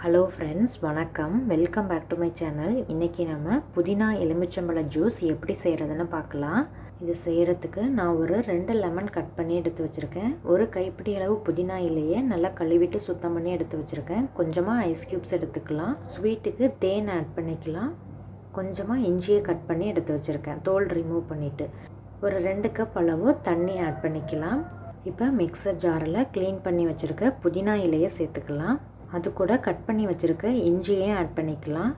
Hello friends, வணக்கம். Welcome back to my channel. இன்றைக்கி நம்ம புதினா எலுமிச்சம்பழ ஜூஸ் எப்படி செய்கிறதுன்னு பார்க்கலாம். இது செய்கிறதுக்கு நான் ஒரு 2 லெமன் கட் பண்ணி எடுத்து வச்சுருக்கேன். ஒரு கைப்பிடி அளவு புதினா இலையை நல்லா கழுவிட்டு சுத்தம் பண்ணி எடுத்து வச்சுருக்கேன். கொஞ்சமாக ஐஸ் க்யூப்ஸ் எடுத்துக்கலாம். ஸ்வீட்டுக்கு தேன் ஆட் பண்ணிக்கலாம். கொஞ்சமாக இஞ்சியை கட் பண்ணி எடுத்து வச்சுருக்கேன், தோல் ரிமூவ் பண்ணிவிட்டு. ஒரு 2 கப் அளவு தண்ணி ஆட் பண்ணிக்கலாம். இப்போ மிக்சர் ஜாரில் க்ளீன் பண்ணி வச்சுருக்க புதினா இலையை சேர்த்துக்கலாம். அது கூட கட் பண்ணி வச்சுருக்க இஞ்சியையும் ஆட் பண்ணிக்கலாம்.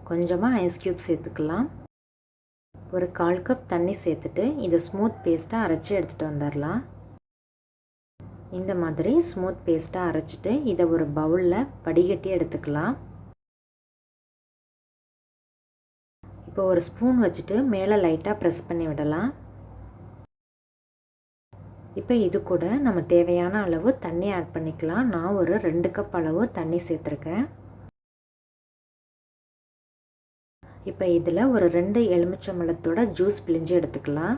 கொஞ்சமாக ஐஸ் க்யூப் சேர்த்துக்கலாம். ஒரு 1/4 கப் தண்ணி சேர்த்துட்டு இதை ஸ்மூத் பேஸ்ட்டாக அரைச்சி எடுத்துகிட்டு வந்துடலாம். இந்த மாதிரி ஸ்மூத் பேஸ்ட்டாக அரைச்சிட்டு இதை ஒரு பவுலில் வடிகட்டி எடுத்துக்கலாம். இப்போ ஒரு ஸ்பூன் வச்சுட்டு மேலே லைட்டாக ப்ரெஸ் பண்ணி விடலாம். இப்போ இது கூட நம்ம தேவையான அளவு தண்ணி ஆட் பண்ணிக்கலாம். நான் ஒரு 2 கப் அளவு தண்ணி சேர்த்துருக்கேன். இப்போ இதில் ஒரு 2 எலுமிச்சம்பழத்தோட ஜூஸ் பிழிஞ்சு எடுத்துக்கலாம்.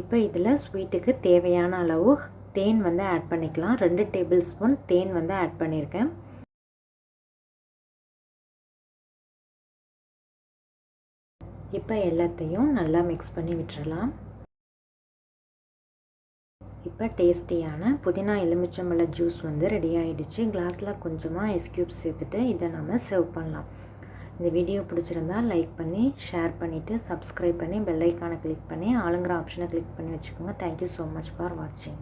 இப்போ இதில் ஸ்வீட்டுக்கு தேவையான அளவு தேன் ஆட் பண்ணிக்கலாம். 2 டேபிள் ஸ்பூன் தேன் ஆட் பண்ணியிருக்கேன். இப்போ எல்லாத்தையும் நல்லா மிக்ஸ் பண்ணி விட்டுறலாம். இப்போ டேஸ்டியான புதினா எலுமிச்சம்பழ ஜூஸ் ரெடி ஆகிடுச்சு. கிளாஸில் கொஞ்சமாக ஐஸ் க்யூப்ஸ் சேர்த்துட்டு இதை நம்ம சர்வ் பண்ணலாம். இந்த வீடியோ பிடிச்சிருந்தா லைக் பண்ணி ஷேர் பண்ணிவிட்டு சப்ஸ்கிரைப் பண்ணி பெல் ஐக்கானை கிளிக் பண்ணி ஆளுங்கிற ஆப்ஷனை கிளிக் பண்ணி வச்சுக்கோங்க. தேங்க்யூ ஸோ மச் ஃபார் வாட்சிங்.